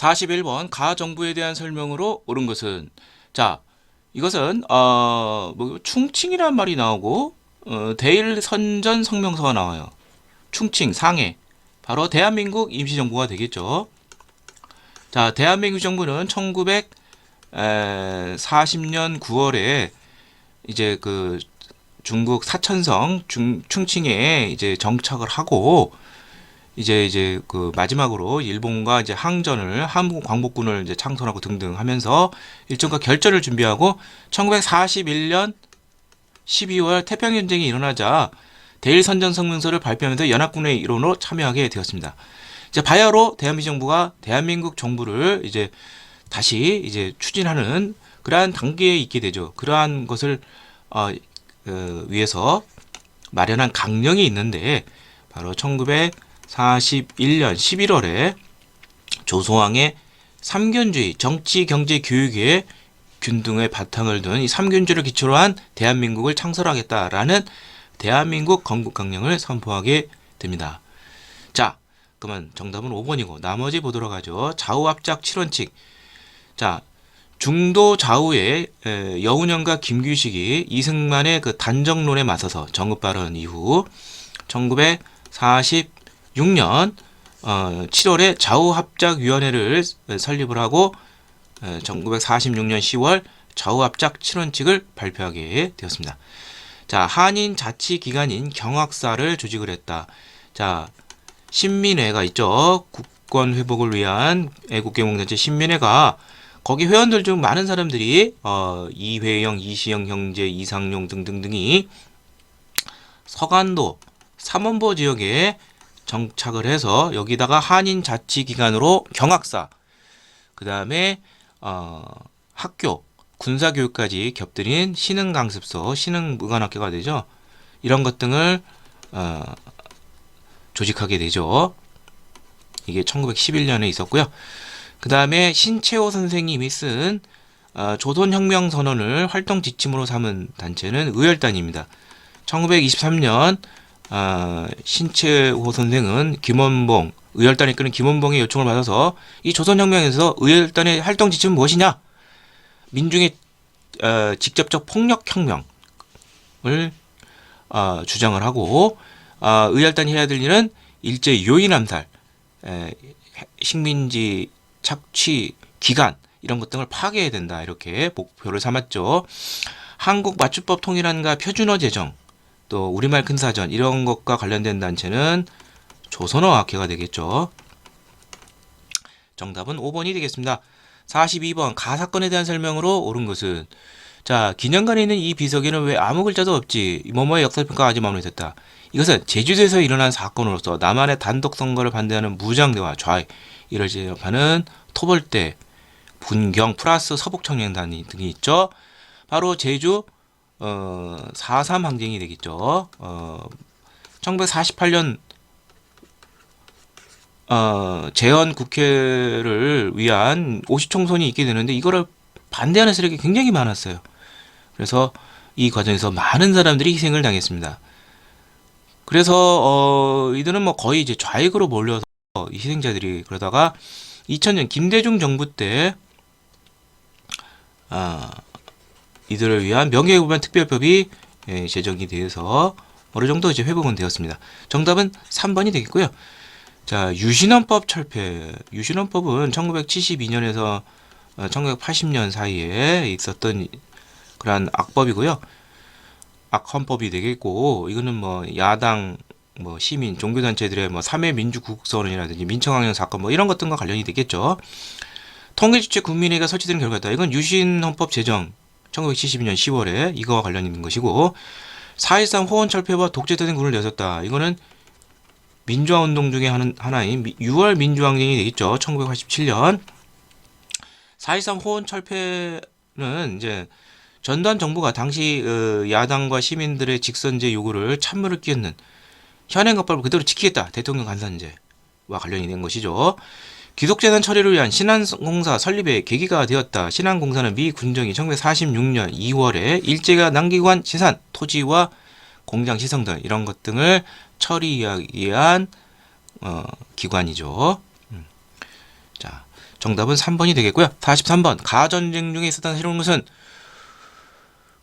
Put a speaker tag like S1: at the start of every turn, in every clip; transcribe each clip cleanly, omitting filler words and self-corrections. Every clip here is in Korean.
S1: 41번 가정부에 대한 설명으로 옳은 것은 자 이것은 뭐 충칭이란 말이 나오고 대일 선전 성명서가 나와요. 충칭 상해 바로 대한민국 임시정부가 되겠죠. 자 대한민국 정부는 1940년 9월에 이제 그 중국 사천성 충칭에 이제 정착을 하고 이제 그 마지막으로 일본과 이제 항전을 한국 광복군을 이제 창설하고 등등 하면서 일정과 결전을 준비하고 1941년 12월 태평전쟁이 일어나자 대일선전성명서를 발표하면서 연합군의 일원으로 참여하게 되었습니다. 이제 바야흐로 대한민국 정부가 대한민국 정부를 이제 다시 이제 추진하는 그러한 단계에 있게 되죠. 그러한 것을 위해서 마련한 강령이 있는데 바로 1941년 11월에 조소왕의 삼견주의 정치, 경제, 교육의 균등의 바탕을 둔 이 삼견주의를 기초로 한 대한민국을 창설하겠다라는 대한민국 건국강령을 선포하게 됩니다. 자, 그러면 정답은 5번이고 나머지 보도록 하죠. 좌우합작 7원칙. 자, 중도 좌우의 여운형과 김규식이 이승만의 그 단정론에 맞서서 정읍 발언 이후 1946년 7월에 좌우합작위원회를 설립을 하고 1946년 10월 좌우합작 7원칙을 발표하게 되었습니다. 자, 한인 자치기관인 경학사를 조직을 했다. 자, 신민회가 있죠. 국권 회복을 위한 애국개몽단체 신민회가 거기 회원들 중 많은 사람들이 이회영, 이시영 형제, 이상용 등등등이 서간도, 삼원보 지역에 정착을 해서 여기다가 한인 자치기관으로 경학사, 그 다음에 학교, 군사교육까지 겹들인 신흥강습소, 신흥무관학교가 되죠. 이런 것 등을 조직하게 되죠. 이게 1911년에 있었고요. 그 다음에 신채호 선생님이 쓴 조선혁명선언을 활동 지침으로 삼은 단체는 의열단입니다. 1923년 신채호 선생은 김원봉, 의열단이 이끄는 김원봉의 요청을 받아서 이 조선혁명에서 의열단의 활동 지침은 무엇이냐? 민중의 직접적 폭력혁명을 주장을 하고 의열단이 해야 될 일은 일제 요인암살, 식민지 착취 기간 이런 것 등을 파괴해야 된다. 이렇게 목표를 삼았죠. 한국 맞춤법 통일안과 표준어 제정, 또 우리말 큰사전 이런 것과 관련된 단체는 조선어학회가 되겠죠. 정답은 5번이 되겠습니다. 42번 가사건에 대한 설명으로 옳은 것은 자, 기념관에 있는 이 비석에는 왜 아무 글자도 없지? 뭐뭐의 역사평가가 아직 마무리됐다. 이것은 제주도에서 일어난 사건으로서 남한의 단독 선거를 반대하는 무장대와 좌익 이를 제압하는 토벌대, 분경 플러스 서북청년단 등이 있죠. 바로 제주 4.3 항쟁이 되겠죠. 1948년 재헌 국회를 위한 50총선이 있게 되는데 이거를 반대하는 세력이 굉장히 많았어요. 그래서 이 과정에서 많은 사람들이 희생을 당했습니다. 그래서 이들은 뭐 거의 이제 좌익으로 몰려서 이 희생자들이 그러다가 2000년 김대중 정부 때 이들을 위한 명예회복반 특별법이 제정이 되어서 어느 정도 이제 회복은 되었습니다. 정답은 3번이 되겠고요. 자, 유신헌법 철폐. 유신헌법은 1972년에서 1980년 사이에 있었던 그러한 악법이고요. 악헌법이 되겠고, 이거는 뭐 야당, 뭐 시민, 종교단체들의 뭐 3.1 민주구국선언이라든지 민청항쟁 사건 뭐 이런 것들과 관련이 되겠죠. 통일주체 국민회의가 설치되는 결과다. 이건 유신헌법 제정 1972년 10월에 이거와 관련이 있는 것이고 4.13 호원철폐와 독재대등 군을 내었다. 이거는 민주화운동 중에 하나인 6월 민주항쟁이 되겠죠. 1987년 4.13 호원철폐는 이제 전두환 정부가 당시 야당과 시민들의 직선제 요구를 찬물을 끼얹는 현행법을 그대로 지키겠다. 대통령 간선제와 관련이 된 것이죠. 귀속재산 처리를 위한 신한공사 설립의 계기가 되었다. 신한공사는 미 군정이 1946년 2월에 일제가 남기고 한 재산, 토지와 공장 시설 등 이런 것 등을 처리하기 위한 기관이죠. 자, 정답은 3번이 되겠고요. 43번 가전쟁 중에 있었던 새로운 것은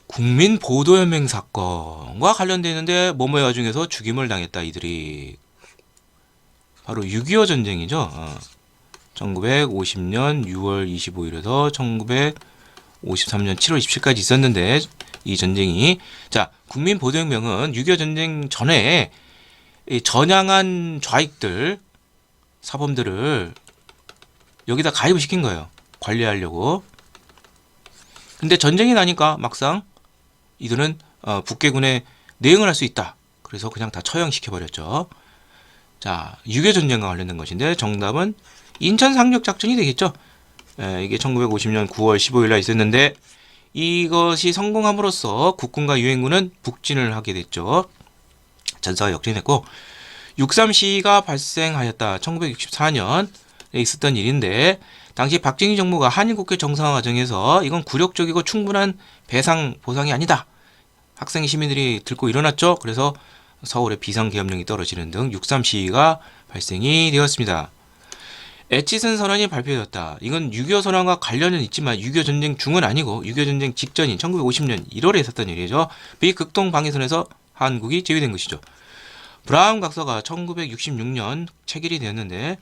S1: 국민보도연맹 사건과 관련되어 있는데 뭐뭐의 와중에서 죽임을 당했다. 이들이 바로 6.25 전쟁이죠. 1950년 6월 25일에서 1953년 7월 27일까지 있었는데 이 전쟁이 자 국민보도혁명은 6.25 전쟁 전에 이 전향한 좌익들 사범들을 여기다 가입을 시킨 거예요. 관리하려고. 근데 전쟁이 나니까 막상 이들은 북괴군에 내응을 할 수 있다. 그래서 그냥 다 처형시켜버렸죠. 자, 6.25 전쟁과 관련된 것인데 정답은 인천 상륙 작전이 되겠죠. 이게 1950년 9월 15일 날 있었는데 이것이 성공함으로써 국군과 유엔군은 북진을 하게 됐죠. 전사가 역전했고 6.3 시위가 발생하였다. 1964년에 있었던 일인데 당시 박정희 정부가 한일국교 정상화 과정에서 이건 굴욕적이고 충분한 배상 보상이 아니다. 학생 시민들이 들고 일어났죠. 그래서 서울에 비상계엄령이 떨어지는 등 6.3 시위가 발생이 되었습니다. 에치슨 선언이 발표되었다. 이건 6.25 선언과 관련은 있지만 6.25 전쟁 중은 아니고 6.25 전쟁 직전인 1950년 1월에 있었던 일이죠. 비극동 방위선에서 한국이 제외된 것이죠. 브라운 각서가 1966년 체결이 되었는데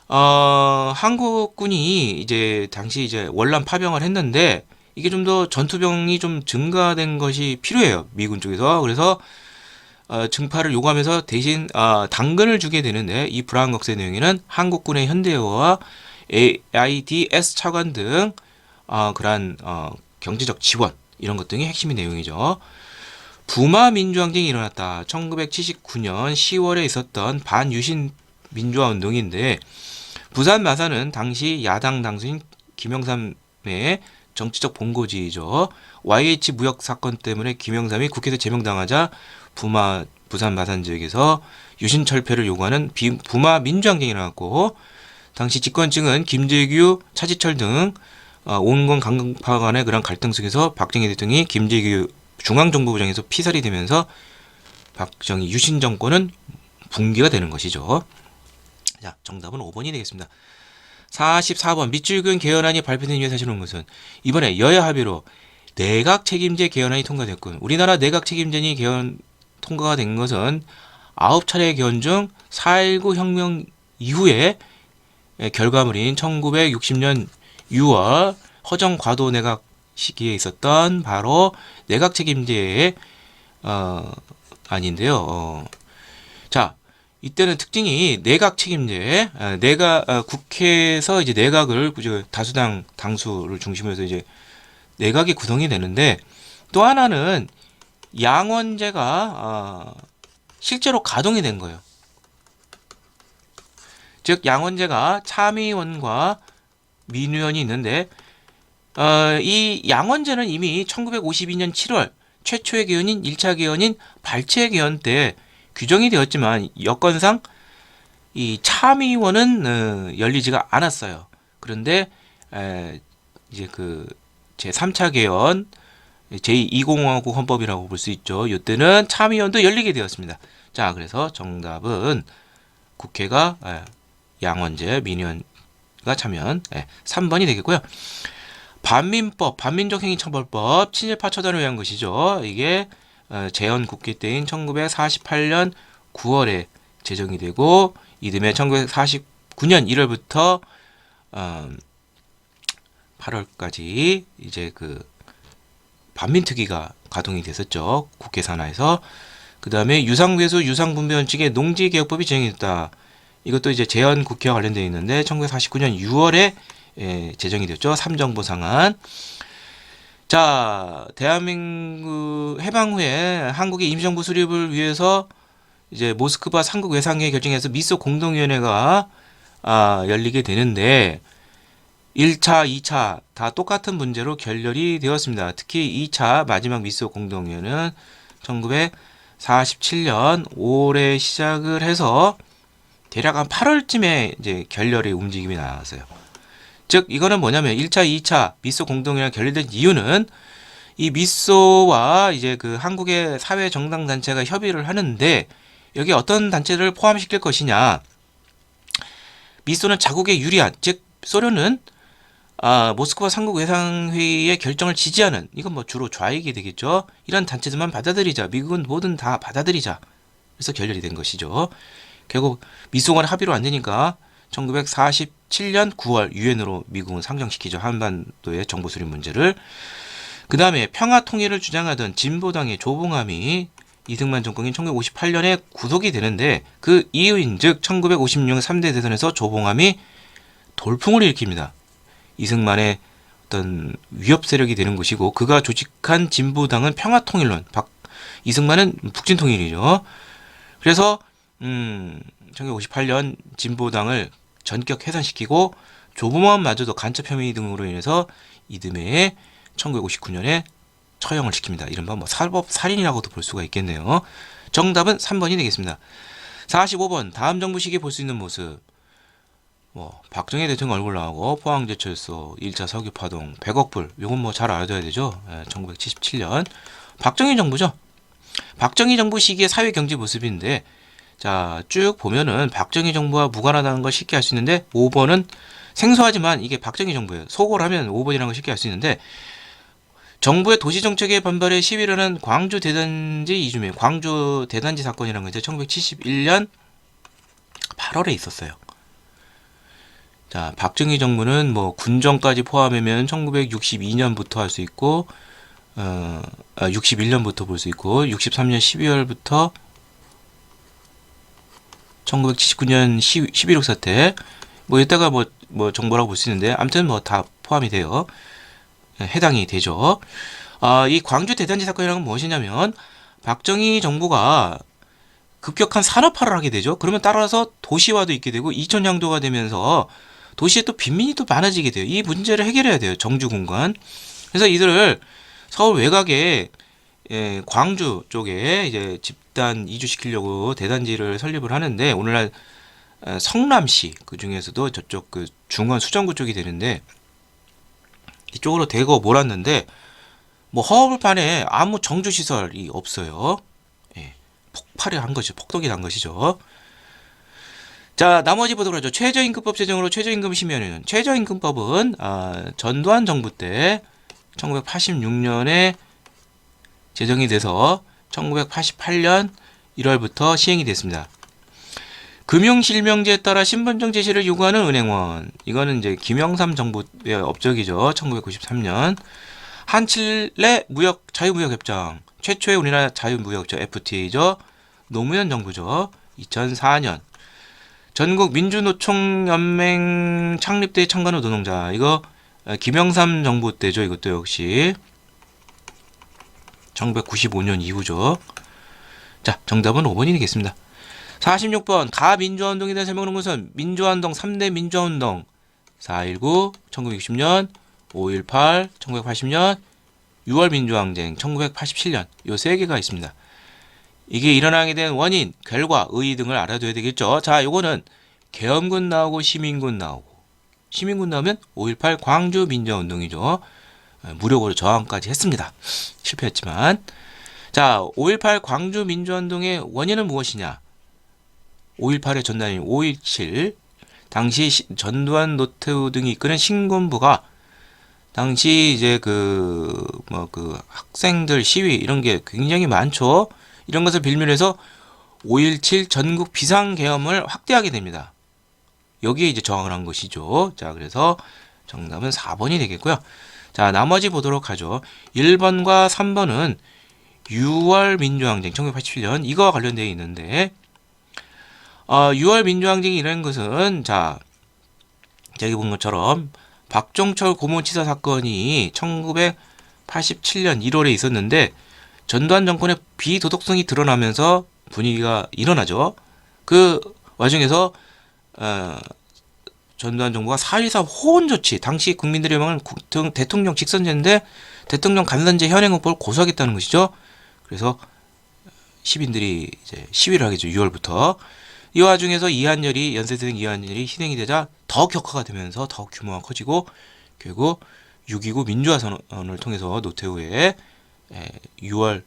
S1: 한국군이 이제 당시 이제 월남 파병을 했는데 이게 좀 더 전투병이 좀 증가된 것이 필요해요. 미군 쪽에서. 그래서 증파를 요구하면서 대신 당근을 주게 되는데 이 브라운 각서의 내용에는 한국군의 현대화와 AIDS 차관 등 그러한 경제적 지원 이런 것 등이 핵심의 내용이죠. 부마 민주항쟁이 일어났다. 1979년 10월에 있었던 반유신 민주화 운동인데 부산 마산은 당시 야당 당수인 김영삼의 정치적 본고지이죠. YH 무역 사건 때문에 김영삼이 국회에서 제명당하자 부산 마산 지역에서 유신 철폐를 요구하는 부마 민주항쟁이 일어났고 당시 집권층은 김재규, 차지철 등 온건 강파 간의 그런 갈등 속에서 박정희 대통령이 김재규 중앙정보부장에서 피살이 되면서 박정희 유신 정권은 붕괴가 되는 것이죠. 자, 정답은 5번이 되겠습니다. 44번 밑줄근 개헌안이 발표된 이유에 사실은 것은 이번에 여야 합의로 내각 책임제 개헌안이 통과됐군. 우리나라 내각 책임제니 개헌 통과가 된 것은 9차례 개헌 중 4.19 혁명 이후에 결과물인 1960년 6월 허정 과도 내각 시기에 있었던 바로 내각 책임제의 아닌데요. 자, 이때는 특징이 내각 책임제, 국회에서 이제 내각을 다수당 당수를 중심으로 해서 이제 내각이 구성이 되는데 또 하나는 양원제가 실제로 가동이 된 거예요. 즉 양원제가 참의원과 민의원이 있는데 이 양원제는 이미 1952년 7월 최초의 개헌인 1차 개헌인 발췌 개헌 때 규정이 되었지만 여건상 이 참의원은 열리지가 않았어요. 그런데 이제 그 제3차 개헌 제2공화국 헌법이라고 볼 수 있죠. 이때는 참의원도 열리게 되었습니다. 자, 그래서 정답은 국회가 양원제, 민의원가 참여한 3번이 되겠고요. 반민법, 반민족행위처벌법, 친일파 처단을 위한 것이죠. 이게 재헌 국회 때인 1948년 9월에 제정이 되고 이듬해 1949년 1월부터 8월까지 이제 그 반민특위가 가동이 됐었죠. 국회 산하에서. 그 다음에 유상배수 유상분배원칙의 농지개혁법이 제정됐다. 이것도 이제 재헌 국회와 관련되어 있는데 1949년 6월에 제정이 됐죠. 삼정부 상한. 자, 대한민국 해방 후에 한국의 임시정부 수립을 위해서 이제 모스크바 삼국 외상회의 결정해서 미소 공동위원회가 열리게 되는데 1차, 2차 다 똑같은 문제로 결렬이 되었습니다. 특히 2차 마지막 미소 공동위원회는 1947년 5월에 시작을 해서 대략 한 8월쯤에 이제 결렬의 움직임이 나왔어요. 즉 이거는 뭐냐면 1차, 2차 미소 공동위원회 결렬된 이유는 이 미소와 이제 그 한국의 사회 정당 단체가 협의를 하는데 여기 어떤 단체를 포함시킬 것이냐. 미소는 자국에 유리한 즉 소련은 모스크바 삼국 외상회의의 결정을 지지하는, 이건 뭐 주로 좌익이 되겠죠. 이런 단체들만 받아들이자, 미국은 뭐든 다 받아들이자. 그래서 결렬이 된 것이죠. 결국 미소 간 합의로 안 되니까 1947년 9월 유엔으로 미국은 상정시키죠. 한반도의 정보 수립 문제를. 그 다음에 평화 통일을 주장하던 진보당의 조봉암이 이승만 정권인 1958년에 구속이 되는데, 그 이유인 즉 1956년 3대 대선에서 조봉암이 돌풍을 일으킵니다. 이승만의 어떤 위협 세력이 되는 것이고, 그가 조직한 진보당은 평화통일론, 이승만은 북진통일이죠. 그래서 1958년 진보당을 전격 해산시키고 조봉암마저도 간첩 혐의 등으로 인해서 이듬해에 1959년에 처형을 시킵니다. 이른바 뭐 사법 살인이라고도 볼 수가 있겠네요. 정답은 3번이 되겠습니다. 45번 다음 정부 시기에 볼 수 있는 모습. 박정희 대통령 얼굴 나오고 포항제철소 1차 석유 파동 100억 불. 요건 뭐 잘 알아둬야 되죠. 1977년 박정희 정부죠. 박정희 정부 시기의 사회 경제 모습인데, 자, 쭉 보면은 박정희 정부와 무관하다는 걸 쉽게 알 수 있는데, 5번은 생소하지만 이게 박정희 정부예요. 속어를 하면 5번이라는 걸 쉽게 알 수 있는데, 정부의 도시정책에 반발해 시위를 하는 광주 대단지 이주민, 광주 대단지 사건이라는 게 1971년 8월에 있었어요. 자, 박정희 정부는 뭐 군정까지 포함하면 1962년부터 할 수 있고, 61년부터 볼 수 있고, 63년 12월부터 1979년 11.6 사태, 뭐 이따가 뭐 정보라고 볼 수 있는데, 아무튼 뭐 다 포함이 돼요. 해당이 되죠. 이 광주 대단지 사건이라는 건 무엇이냐면, 박정희 정부가 급격한 산업화를 하게 되죠. 그러면 따라서 도시화도 있게 되고 2천양도가 되면서 도시에 또 빈민이 또 많아지게 돼요. 이 문제를 해결해야 돼요. 정주 공간. 그래서 이들을 서울 외곽에 광주 쪽에 이제 집단 이주시키려고 대단지를 설립을 하는데, 오늘날 성남시 그 중에서도 저쪽 그 중원 수정구 쪽이 되는데, 이쪽으로 대거 몰았는데 뭐 허허벌판에 아무 정주 시설이 없어요. 폭발이 한 것이죠. 폭동이 난 것이죠. 자, 나머지 보도록 하죠. 최저임금법 제정으로 최저임금 심의하는, 최저임금법은 전두환 정부 때 1986년에 제정이 돼서 1988년 1월부터 시행이 됐습니다. 금융실명제에 따라 신분증 제시를 요구하는 은행원. 이거는 이제 김영삼 정부의 업적이죠. 1993년. 한칠레 자유무역협정. 최초의 우리나라 자유무역협정 FTA죠. 노무현 정부죠. 2004년. 전국 민주노총연맹 창립대에 참가한 노동자. 이거 김영삼 정부 때죠. 이것도 역시 1995년 이후죠. 자, 정답은 5번이 되겠습니다. 46번 가민주화운동에 대해 설명하는 것은 민주화운동 3대 민주화운동 4.19 1960년 5.18 1980년 6월 민주항쟁 1987년 요 세 개가 있습니다. 이게 일어나게 된 원인, 결과, 의의 등을 알아둬야 되겠죠. 자, 요거는 계엄군 나오고 시민군 나오고, 시민군 나오면 5.18 광주 민주화운동이죠. 무력으로 저항까지 했습니다. 실패했지만. 자, 5.18 광주 민주화운동의 원인은 무엇이냐? 5.18의 전단인 5.17 당시 전두환 노태우 등이 이끄는 신군부가 당시 이제 그 학생들 시위 이런 게 굉장히 많죠. 이런 것을 빌미로 해서 5.17 전국 비상계엄을 확대하게 됩니다. 여기에 이제 저항을 한 것이죠. 자, 그래서 정답은 4번이 되겠고요. 자, 나머지 보도록 하죠. 1번과 3번은 6월 민주항쟁 1987년 이거와 관련되어 있는데, 6월 민주항쟁이 일어난 것은, 자, 여기 본 것처럼 박종철 고모치사 사건이 1987년 1월에 있었는데, 전두환 정권의 비도덕성이 드러나면서 분위기가 일어나죠. 그 와중에서 전두환 정부가 4.14 호원 조치, 당시 국민들의 명은 대통령 직선제인데 대통령 간선제 현행법을 고수하겠다는 것이죠. 그래서 시민들이 이제 시위를 하게 되죠. 6월부터. 이 와중에서 연세대생 이한열이 희생이 되자 더 격화가 되면서 더 규모가 커지고, 결국 6.29 민주화 선언을 통해서 노태우의 6월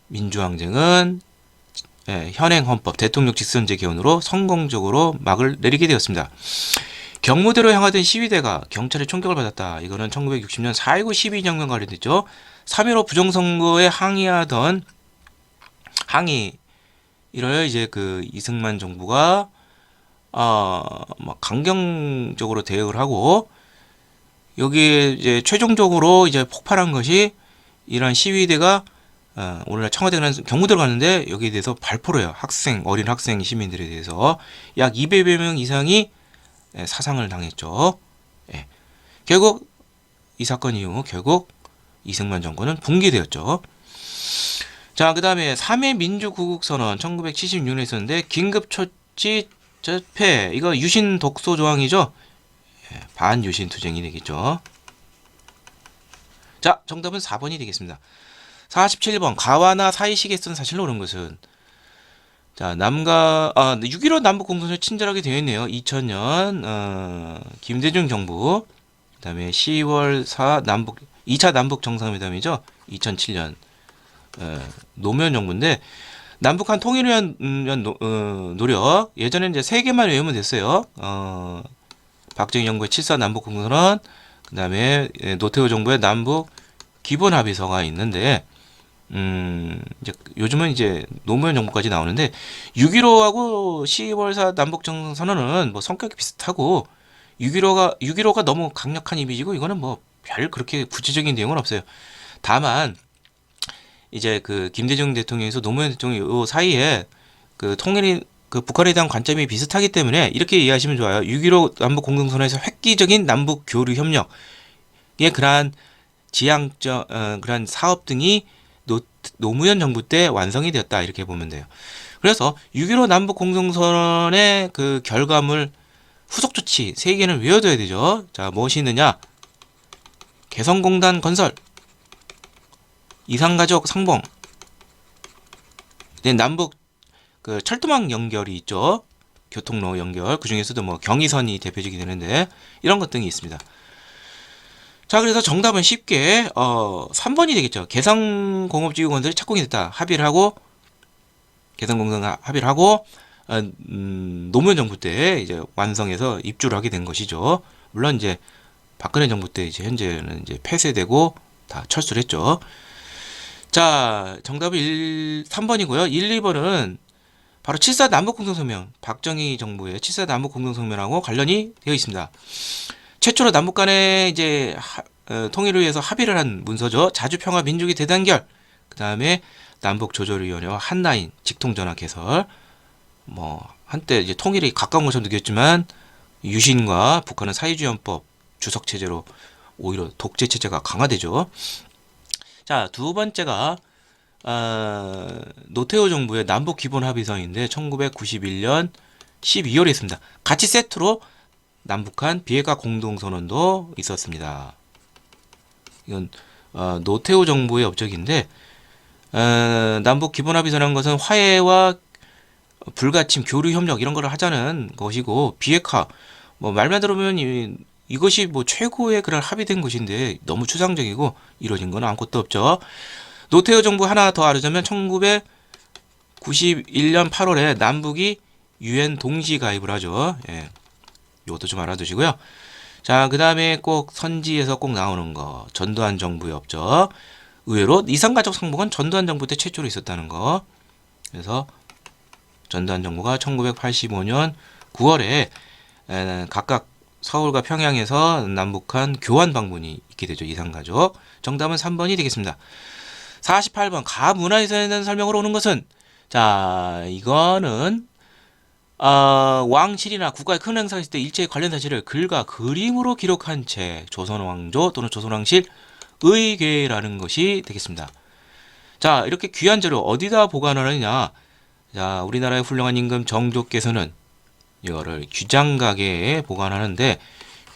S1: 민주항쟁은 현행 헌법 대통령 직선제 개헌으로 성공적으로 막을 내리게 되었습니다. 경무대로 향하던 시위대가 경찰의 총격을 받았다. 이거는 1960년 4.19 12.혁명 관련됐죠. 3.15 부정선거에 항의하던 이를 이제 그 이승만 정부가 막 강경적으로 대응을 하고 여기에 이제 최종적으로 이제 폭발한 것이 이러한 시위대가 오늘날 청와대는 경무대로 갔는데 여기에 대해서 발포를 해요. 어린 학생 시민들에 대해서 약 200여 명 이상이 사상을 당했죠. 예. 결국 이 사건 이후 결국 이승만 정권은 붕괴되었죠. 자, 그 다음에 3회 민주구국선언 1976년에 있었는데 긴급처치 집회 이거 유신 독소 조항이죠. 예, 반유신 투쟁이 되겠죠. 자, 정답은 4번이 되겠습니다. 47번 가와나 사이식에 쓴 사실로 옳은 것은 자 6.15 남북공동선언에 친절하게 되어 있네요. 2000년 김대중 정부 그 다음에 10월 4 2차 남북 정상회담이죠. 2007년 노무현 정부인데 남북한 통일을 위한 노력 예전에는 이제 3개만 외우면 됐어요. 박정희 정부의 7.4 남북공동선언 그 다음에 노태우 정부의 남북 기본합의서가 있는데 이제 요즘은 이제 노무현 정부까지 나오는데 6.15하고 10월 4 남북정상선언은 뭐 성격이 비슷하고 6.15가 너무 강력한 이미지고 이거는 뭐 별 그렇게 구체적인 내용은 없어요. 다만 이제 그 김대중 대통령에서 노무현 대통령 요 사이에 그 통일이 그 북한에 대한 관점이 비슷하기 때문에 이렇게 이해하시면 좋아요. 6.15 남북 공동선언에서 획기적인 남북 교류 협력의 그러한 지향적 그러한 사업 등이 노무현 정부 때 완성이 되었다 이렇게 보면 돼요. 그래서 6.15 남북 공동선언의 그 결과물 후속 조치 3개는 외워둬야 되죠. 자, 무엇이 있느냐? 개성공단 건설, 이산가족 상봉, 남북 그 철도망 연결이 있죠. 교통로 연결. 그 중에서도 뭐 경의선이 대표적이 되는데 이런 것 등이 있습니다. 자, 그래서 정답은 쉽게 3번이 되겠죠. 개성공업지구 건설이 착공이 됐다. 합의를 하고 개성공단 합의를 하고 노무현 정부 때 이제 완성해서 입주를 하게 된 것이죠. 물론 이제 박근혜 정부 때 이제 현재는 이제 폐쇄되고 다 철수를 했죠. 자, 정답은 3번이고요. 1, 2번은 바로 7.4 남북공동성명, 박정희 정부의 7.4 남북공동성명하고 관련이 되어 있습니다. 최초로 남북 간에 이제 통일을 위해서 합의를 한 문서죠. 자주평화 민주기 대단결, 그 다음에 남북조절위원회와 한라인 직통전화 개설. 뭐 한때 이제 통일이 가까운 것처럼 느꼈지만 유신과 북한은 사회주의헌법 주석 체제로 오히려 독재 체제가 강화되죠. 자, 두 번째가 노태우 정부의 남북 기본 합의서인데 1991년 12월에 있습니다. 같이 세트로 남북한 비핵화 공동선언도 있었습니다. 이건 노태우 정부의 업적인데 남북 기본 합의서라는 것은 화해와 불가침, 교류 협력 이런 거를 하자는 것이고 비핵화 뭐 말만 들으면 이것이 뭐 최고의 그런 합의된 것인데 너무 추상적이고 이루어진 건 아무것도 없죠. 노태우 정부 하나 더 알아자면 1991년 8월에 남북이 UN 동시 가입을 하죠. 예. 이것도 좀 알아두시고요. 자, 그 다음에 꼭 선지에서 꼭 나오는 거 전두환 정부의 업적. 의외로 이산가족 상봉은 전두환 정부 때 최초로 있었다는 거. 그래서 전두환 정부가 1985년 9월에 각각 서울과 평양에서 남북한 교환 방문이 있게 되죠. 이산가족. 정답은 3번이 되겠습니다. 48번 가문화유산에 대한 설명으로 오는 것은 자, 이거는 왕실이나 국가의 큰 행사가 있을 때 일체의 관련 사실을 글과 그림으로 기록한 책 조선왕조 또는 조선왕실 의궤라는 것이 되겠습니다. 자, 이렇게 귀한 자료 어디다 보관하느냐? 자, 우리나라의 훌륭한 임금 정조께서는 이거를 귀장각에 보관하는데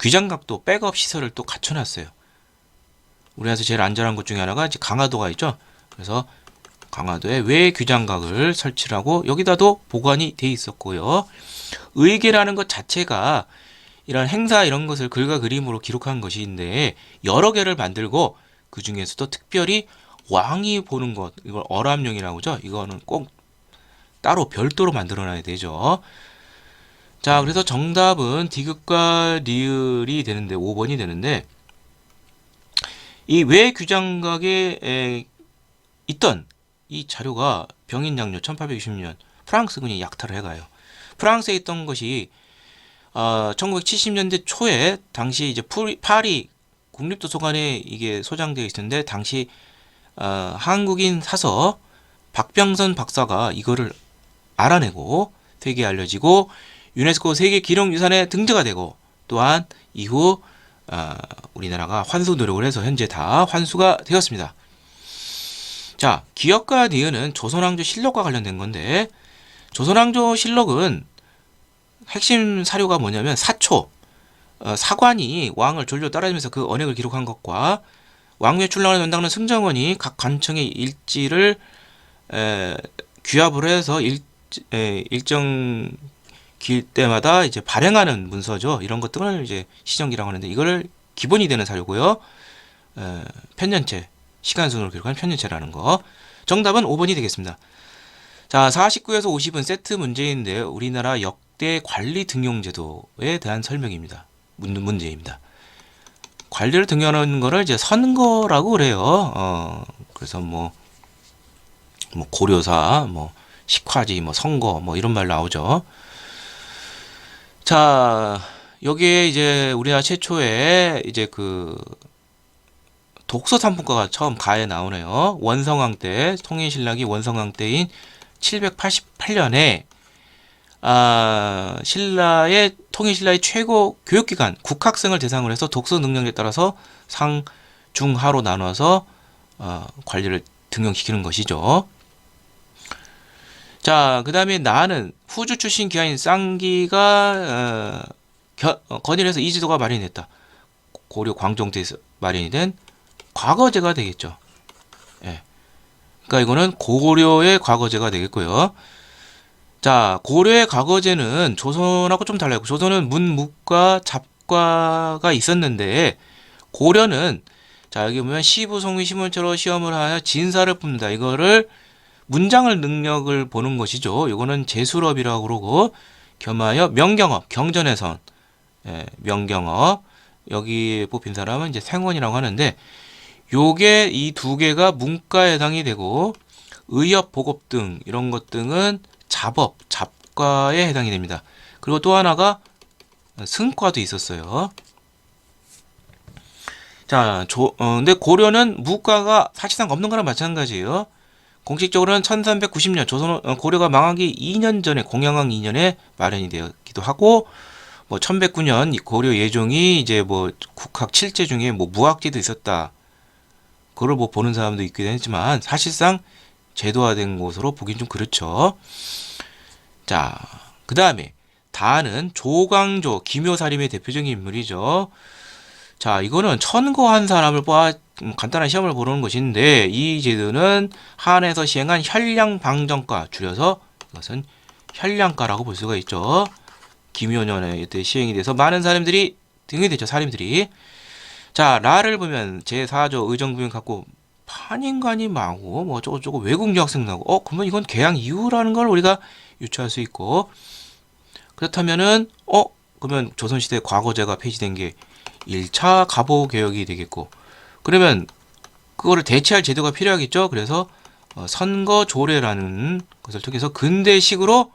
S1: 귀장각도 백업 시설을 또 갖춰놨어요. 우리나라에서 제일 안전한 것 중에 하나가 이제 강화도가 있죠. 그래서 강화도에 외 귀장각을 설치를 하고 여기다도 보관이 돼 있었고요. 의궤라는 것 자체가 이런 행사 이런 것을 글과 그림으로 기록한 것인데 여러 개를 만들고 그 중에서도 특별히 왕이 보는 것 이걸 어람용이라고 하죠. 이거는 꼭 따로 별도로 만들어놔야 되죠. 자, 그래서 정답은 디귿과 리을이 되는데 5번이 되는데 이 외규장각에 있던 이 자료가 병인양요 1860년 프랑스군이 약탈을 해가요. 프랑스에 있던 것이 1970년대 초에 당시 이제 파리 국립도서관에 이게 소장되어 있었는데 당시 한국인 사서 박병선 박사가 이거를 알아내고 세계에 알려지고 유네스코 세계 기록유산에 등재가 되고 또한 이후 우리나라가 환수 노력을 해서 현재 다 환수가 되었습니다. 자, 기역과 니은은 조선왕조 실록과 관련된 건데 조선왕조 실록은 핵심 사료가 뭐냐면 사초 사관이 왕을 졸졸 따라다니면서 그 언행을 기록한 것과 왕위에 출렁하는 연당은 승정원이 각 관청의 일지를 귀합을 해서 일정 길 때마다 이제 발행하는 문서죠. 이런 것들을 이제 시정기라고 하는데 이거를 기본이 되는 사료고요. 편년체 시간 순으로 기록한 편년체라는 거. 정답은 5번이 되겠습니다. 자, 49에서 50은 세트 문제인데 우리나라 역대 관리 등용 제도에 대한 설명입니다. 문제입니다. 관리를 등용하는 거를 이제 선거라고 그래요. 그래서 뭐 고려사, 식화지, 선거, 이런 말 나오죠. 자, 여기에 이제 우리나라 최초의 이제 그 독서 상품가가 처음 가에 나오네요. 원성왕 때, 통일신라기 원성왕 때인 788년에 통일신라의 최고 교육기관 국학생을 대상으로 해서 독서 능력에 따라서 상, 중, 하로 나눠서 관리를 등용시키는 것이죠. 자, 그 다음에 나는 후주 출신 기하인 쌍기가 건의해서 이지도가 마련했다. 고려 광종 때에서 마련이 된 과거제가 되겠죠. 예. 그러니까 이거는 고려의 과거제가 되겠고요. 자, 고려의 과거제는 조선하고 좀 달라요. 조선은 문무과 잡과가 있었는데 고려는 자, 여기 보면 시부 성위 시문처로 시험을 하여 진사를 뽑는다. 이거를 문장을 능력을 보는 것이죠. 이거는 제술업이라고 그러고 겸하여 명경업, 경전의 선, 명경업 여기 뽑힌 사람은 이제 생원이라고 하는데 요게 이 두 개가 문과에 해당이 되고 의업, 복업 등 이런 것 등은 잡업, 잡과에 해당이 됩니다. 그리고 또 하나가 승과도 있었어요. 자, 근데 고려는 무과가 사실상 없는 거랑 마찬가지예요. 공식적으로는 1390년 고려가 망하기 2년 전에 공양왕 2년에 마련이 되었기도 하고 1109년 고려 예종이 이제 국학 7제 중에 무학제도 있었다. 그걸 보는 사람도 있기도 했지만 사실상 제도화된 것으로 보긴 좀 그렇죠. 자, 그 다음에 다는 조광조 기묘사림의 대표적인 인물이죠. 자, 이거는 천거한 사람을 간단한 시험을 보는 것인데 이 제도는 한에서 시행한 혈량방정과 줄여서 이것은 혈량가라고 볼 수가 있죠. 기묘년에 이때 시행이 돼서 많은 사람들이 등이 됐죠. 사림들이. 자, 라를 보면 제4조 의정부인 갖고 판인관이 많고 어쩌고저쩌고 외국 유학생 나오고 그러면 이건 개양 이후라는 걸 우리가 유추할 수 있고 그렇다면은 그러면 조선시대 과거제가 폐지된 게 1차 갑오개혁이 되겠고 그러면 그거를 대체할 제도가 필요하겠죠. 그래서 선거조례라는 것을 통해서 근대식으로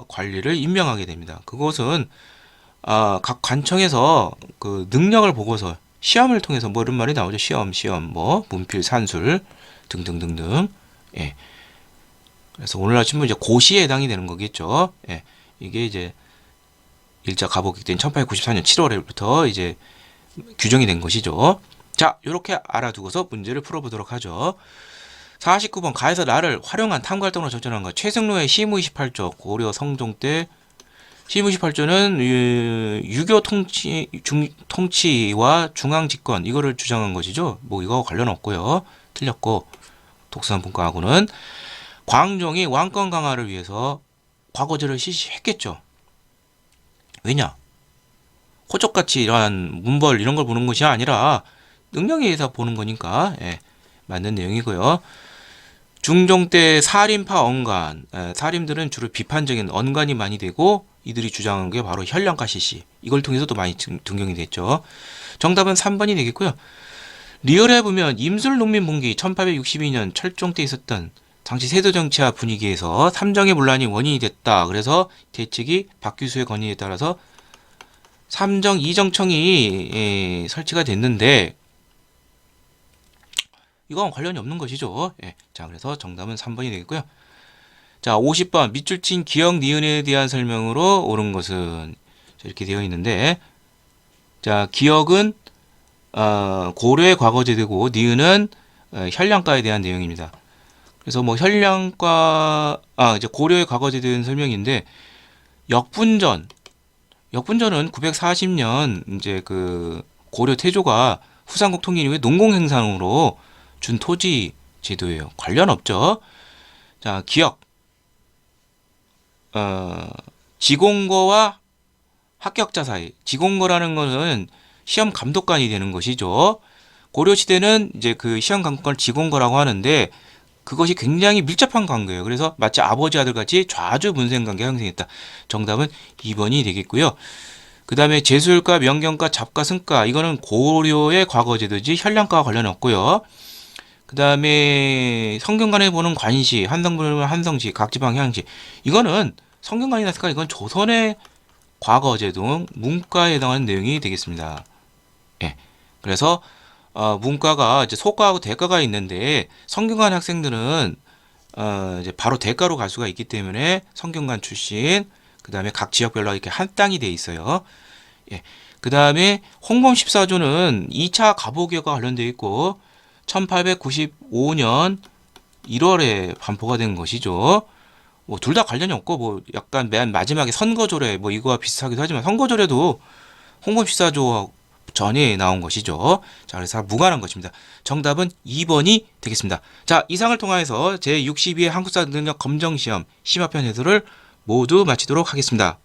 S1: 관리를 임명하게 됩니다. 그것은 각 관청에서 그 능력을 보고서 시험을 통해서 이런 말이 나오죠. 시험, 문필, 산술 등등등등. 예. 그래서 오늘 아침은 이제 고시에 해당이 되는 거겠죠. 예. 이게 이제 일자 갑오개혁 된 1894년 7월부터 이제 규정이 된 것이죠. 자, 이렇게 알아두고서 문제를 풀어보도록 하죠. 49번 가에서 나를 활용한 탐구활동으로 전전한 것. 최승로의 시무 28조 고려 성종 때 시무 28조는 유교 통치와 중앙 집권 이거를 주장한 것이죠. 이거와 관련 없고요. 틀렸고 독서산문과하고는 광종이 왕권 강화를 위해서 과거제를 실시했겠죠. 왜냐? 호적같이 이러한 문벌 이런 걸 보는 것이 아니라 능력에 의해서 보는 거니까 맞는 내용이고요. 중종 때 사림파 언간, 사림들은 주로 비판적인 언간이 많이 되고 이들이 주장한 게 바로 현량가 실시. 이걸 통해서도 많이 등경이 됐죠. 정답은 3번이 되겠고요. 리얼에 보면 임술농민분기 1862년 철종 때 있었던 당시 세도 정치화 분위기에서 삼정의 문란이 원인이 됐다. 그래서 대책이 박규수의 건의에 따라서 삼정 이정청이 설치가 됐는데 이건 관련이 없는 것이죠. 예. 자, 그래서 정답은 3번이 되겠고요. 자, 50번 밑줄 친 기역 니은에 대한 설명으로 옳은 것은 이렇게 되어 있는데, 자, 기역은 고려의 과거제되고 니은은 현량가에 대한 내용입니다. 그래서 뭐 현량가 이제 고려의 과거제에 대한 설명인데, 역분전은 940년 이제 그 고려 태조가 후삼국 통일 이후에 농공행상으로 준 토지 제도예요. 관련 없죠. 자, 기역 지공거와 합격자 사이. 지공거라는 것은 시험 감독관이 되는 것이죠. 고려 시대는 이제 그 시험 감독관을 지공거라고 하는데 그것이 굉장히 밀접한 관계예요. 그래서 마치 아버지 아들 같이 좌주 분생 관계가 형성했다. 정답은 2번이 되겠고요. 그 다음에 제술가, 명경가, 잡가, 승가 이거는 고려의 과거제도지 현량가와 관련 없고요. 그 다음에 성균관에 보는 관시, 한성분에 보는 한성시, 각지방 향시 이거는 성균관이나 승가 이건 조선의 과거제도 문과에 해당하는 내용이 되겠습니다. 예. 그래서 문과가 이제 소과하고 대과가 있는데 성균관 학생들은 이제 바로 대과로 갈 수가 있기 때문에 성균관 출신 그 다음에 각 지역별로 이렇게 한 땅이 돼 있어요. 예. 그 다음에 홍범 14조는 2차 가보개혁과 관련되어 있고 1895년 1월에 반포가 된 것이죠. 뭐 둘 다 관련이 없고 뭐 약간 맨 마지막에 선거조례 뭐 이거와 비슷하기도 하지만 선거조례도 홍범 14조 전에 나온 것이죠. 자, 그래서 무관한 것입니다. 정답은 2번이 되겠습니다. 자, 이상을 통해서 제62회 한국사 능력 검정시험 심화편 해설을 모두 마치도록 하겠습니다.